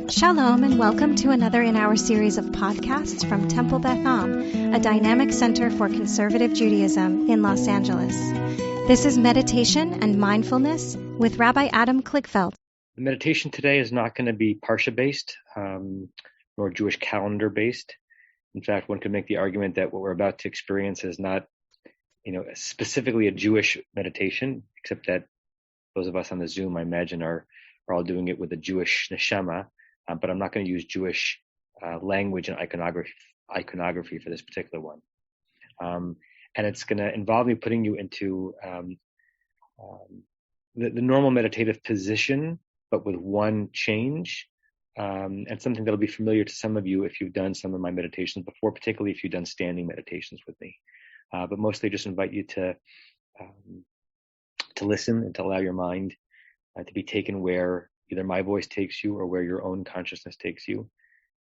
Shalom and welcome to another in our series of podcasts from Temple Beth Am, a dynamic center for conservative Judaism in Los Angeles. This is Meditation and Mindfulness with Rabbi Adam Kligfeld. The meditation today is not going to be Parsha-based, nor Jewish calendar-based. In fact, one could make the argument that what we're about to experience is not, specifically a Jewish meditation, except that those of us on the Zoom, I imagine, are all doing it with a Jewish neshama. But I'm not going to use Jewish language and iconography for this particular one. And it's going to involve me putting you into the normal meditative position, but with one change, and something that'll be familiar to some of you if you've done some of my meditations before, particularly if you've done standing meditations with me. But mostly just invite you to listen and to allow your mind to be taken where either my voice takes you or where your own consciousness takes you,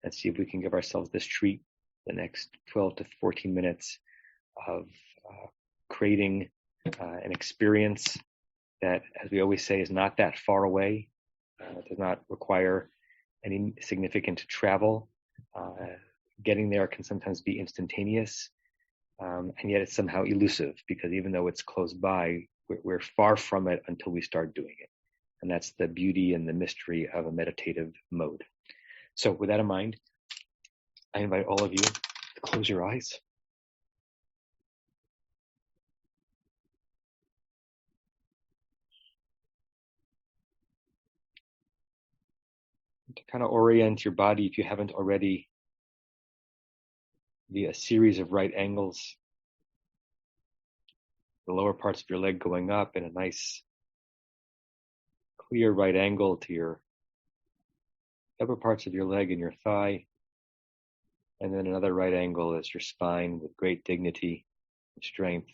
and see if we can give ourselves this treat the next 12 to 14 minutes of creating an experience that, as we always say, is not that far away. It does not require any significant travel. Getting there can sometimes be instantaneous, and yet it's somehow elusive, because even though it's close by, we're far from it until we start doing it. And that's the beauty and the mystery of a meditative mode. So with that in mind, I invite all of you to close your eyes. To kind of orient your body, if you haven't already, via a series of right angles. The lower parts of your leg going up in a nice clear right angle to your upper parts of your leg and your thigh, and then another right angle as your spine with great dignity and strength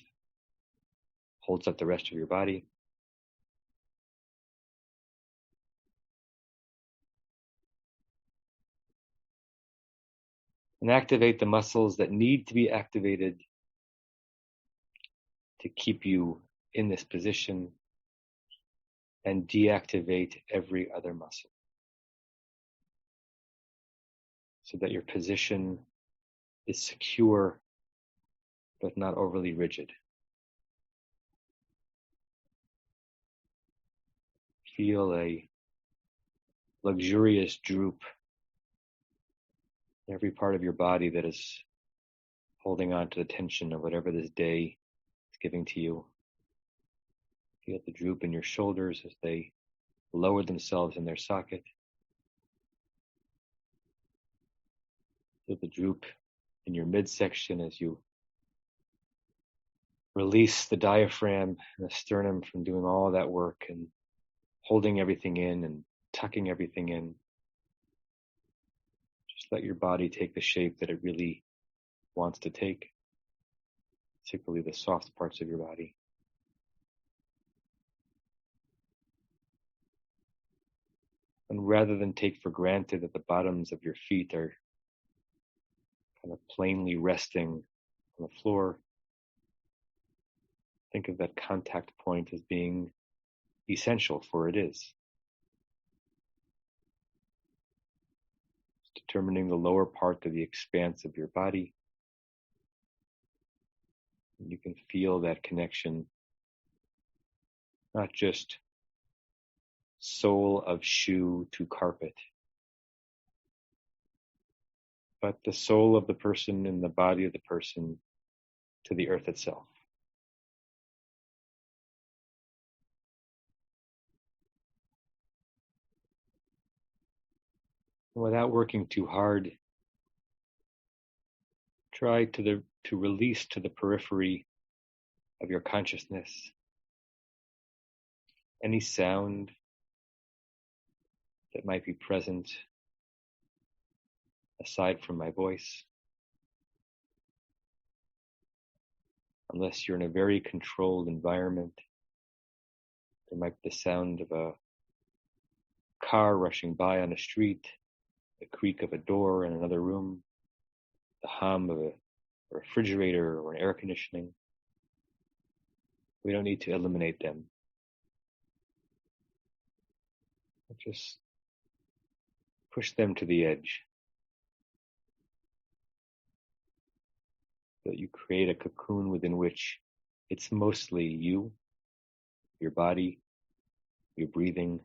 holds up the rest of your body. And activate the muscles that need to be activated to keep you in this position, and deactivate every other muscle so that your position is secure but not overly rigid. Feel a luxurious droop in every part of your body that is holding on to the tension of whatever this day is giving to you. Feel the droop in your shoulders as they lower themselves in their socket. Feel the droop in your midsection as you release the diaphragm and the sternum from doing all that work and holding everything in and tucking everything in. Just let your body take the shape that it really wants to take, particularly the soft parts of your body. And rather than take for granted that the bottoms of your feet are kind of plainly resting on the floor, think of that contact point as being essential, for it is. It's determining the lower part of the expanse of your body. And you can feel that connection, not just sole of shoe to carpet, but the soul of the person and the body of the person to the earth itself. And without working too hard, try to release to the periphery of your consciousness any sound that might be present aside from my voice. Unless you're in a very controlled environment, there might be the sound of a car rushing by on a street, the creak of a door in another room, the hum of a refrigerator or an air conditioning. We don't need to eliminate them. Just push them to the edge, so that you create a cocoon within which it's mostly you, your body, your breathing,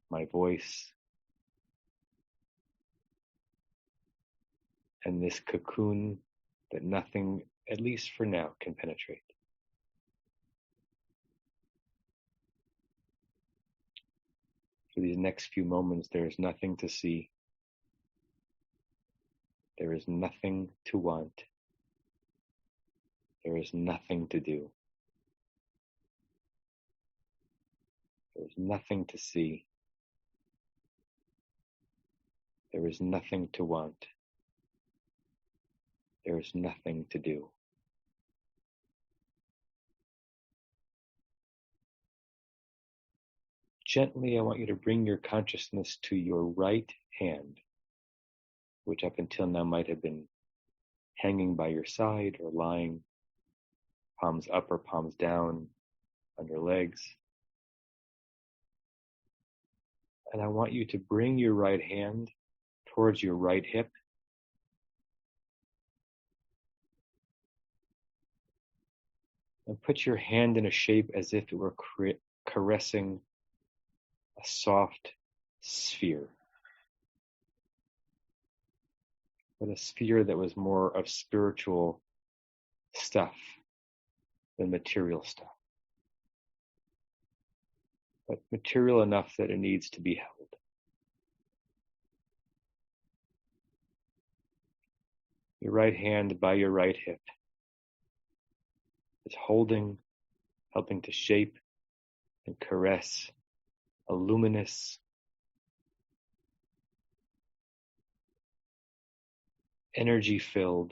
my voice, and this cocoon that nothing, at least for now, can penetrate. For these next few moments, there is nothing to see. There is nothing to want. There is nothing to do. There is nothing to see. There is nothing to want. There is nothing to do. Gently, I want you to bring your consciousness to your right hand, which up until now might have been hanging by your side or lying, palms up or palms down on your legs. And I want you to bring your right hand towards your right hip. And put your hand in a shape as if it were caressing a soft sphere. But a sphere that was more of spiritual stuff than material stuff. But material enough that it needs to be held. Your right hand by your right hip is holding, helping to shape and caress a luminous, energy-filled,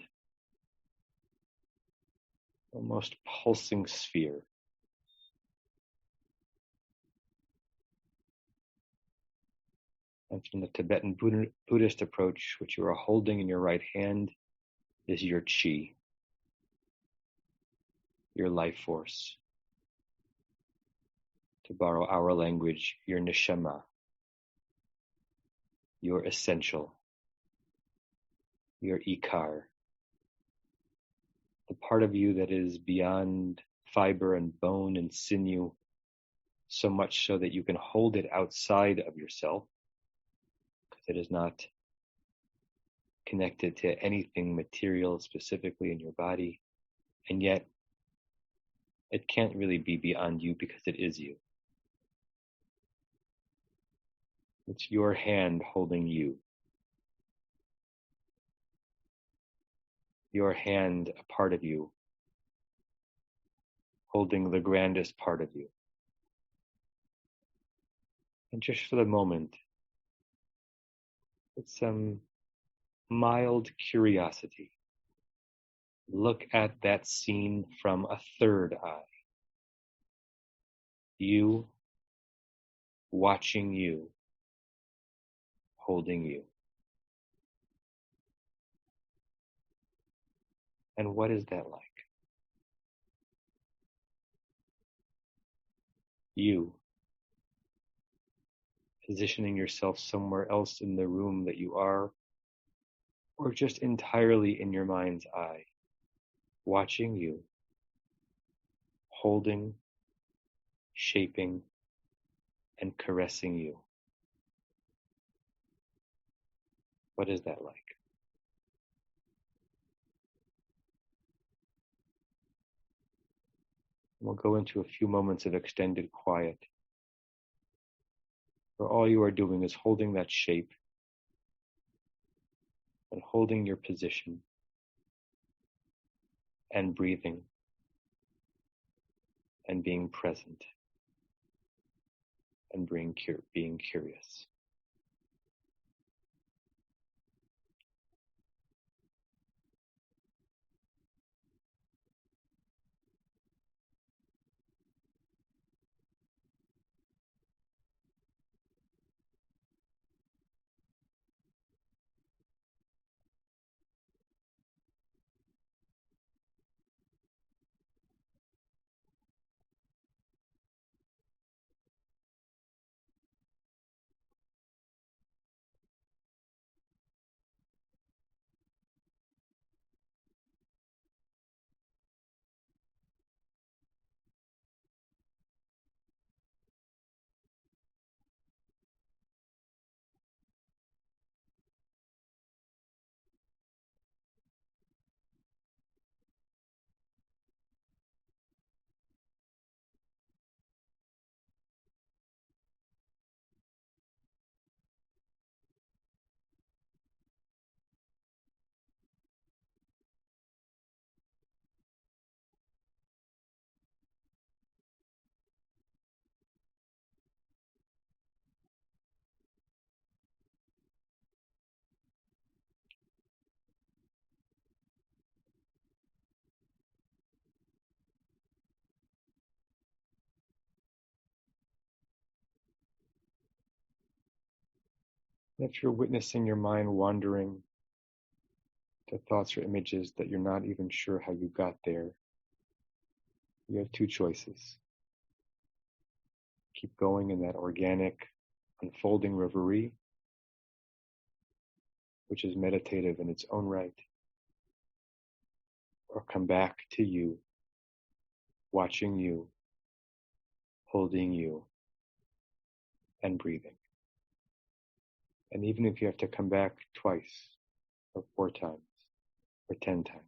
almost pulsing sphere. And from the Tibetan Buddhist approach, which you are holding in your right hand is your chi, your life force. To borrow our language, your neshama, your essential, your ikar, the part of you that is beyond fiber and bone and sinew, so much so that you can hold it outside of yourself, because it is not connected to anything material specifically in your body, and yet it can't really be beyond you because it is you. It's your hand holding you. Your hand, a part of you, holding the grandest part of you. And just for the moment, with some mild curiosity, look at that scene from a third eye. You, watching you, holding you. And what is that like? You, positioning yourself somewhere else in the room that you are, or just entirely in your mind's eye, watching you, holding, shaping, and caressing you. What is that like? We'll go into a few moments of extended quiet, where all you are doing is holding that shape and holding your position and breathing and being present and being curious. If you're witnessing your mind wandering to thoughts or images that you're not even sure how you got there, you have two choices. Keep going in that organic, unfolding reverie, which is meditative in its own right, or come back to you, watching you, holding you, and breathing. And even if you have to come back twice, or 4 times, or 10 times,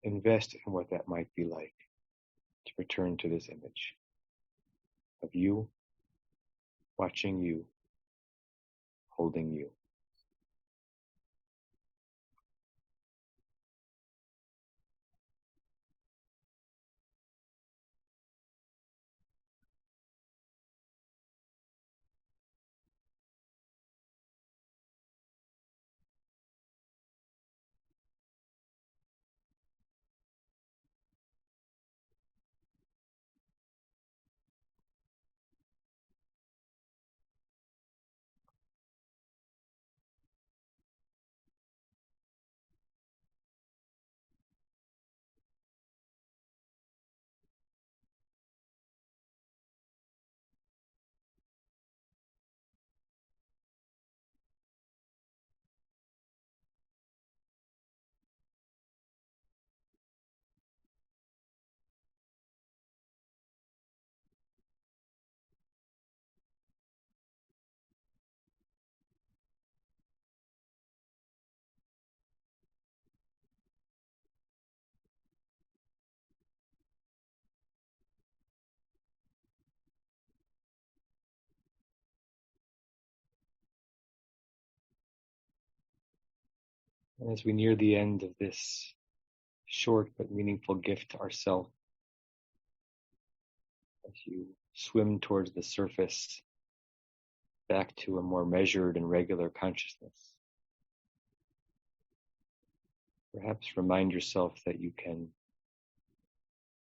invest in what that might be like to return to this image of you, watching you, holding you. And as we near the end of this short but meaningful gift to ourselves, as you swim towards the surface, back to a more measured and regular consciousness, perhaps remind yourself that you can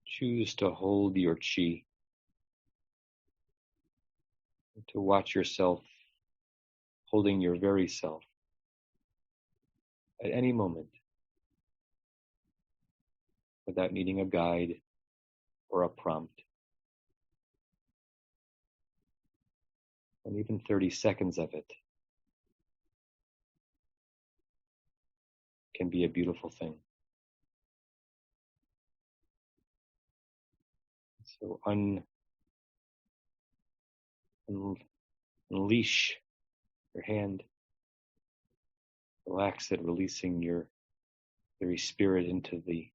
choose to hold your chi, to watch yourself holding your very self at any moment without needing a guide or a prompt. And even 30 seconds of it can be a beautiful thing. So unleash your hand, relax it, releasing your very spirit into the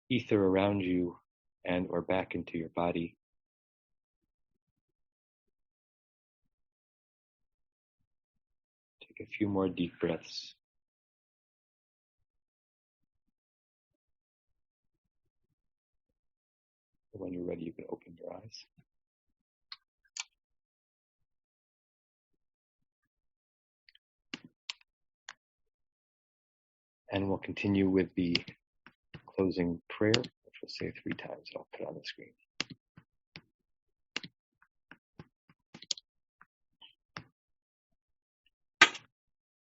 ether around you and or back into your body. Take a few more deep breaths. When you're ready, you can open your eyes. And we'll continue with the closing prayer, which we'll say 3 times. I'll put on the screen.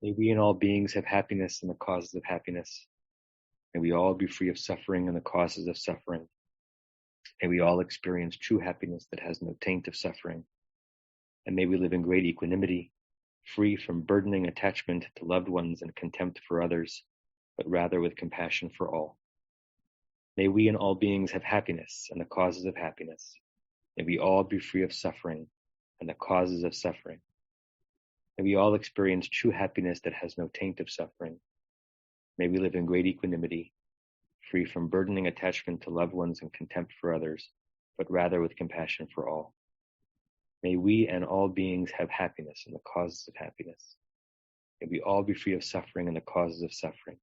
May we and all beings have happiness and the causes of happiness. May we all be free of suffering and the causes of suffering. May we all experience true happiness that has no taint of suffering. And may we live in great equanimity, free from burdening attachment to loved ones and contempt for others, but rather with compassion for all. May we and all beings have happiness and the causes of happiness. May we all be free of suffering and the causes of suffering. May we all experience true happiness that has no taint of suffering. May we live in great equanimity, free from burdening attachment to loved ones and contempt for others, but rather with compassion for all. May we and all beings have happiness and the causes of happiness. May we all be free of suffering and the causes of suffering.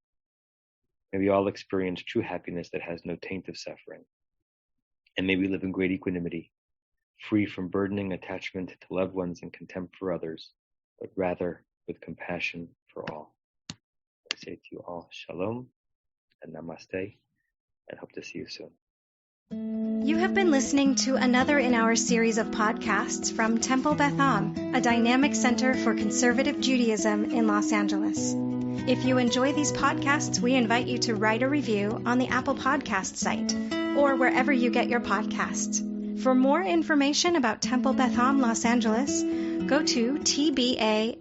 May we all experience true happiness that has no taint of suffering. And may we live in great equanimity, free from burdening attachment to loved ones and contempt for others, but rather with compassion for all. I say to you all, shalom and namaste, and hope to see you soon. You have been listening to another in our series of podcasts from Temple Beth Am, a dynamic center for conservative Judaism in Los Angeles. If you enjoy these podcasts, we invite you to write a review on the Apple Podcast site or wherever you get your podcasts. For more information about Temple Beth Am Los Angeles, go to tbala.org.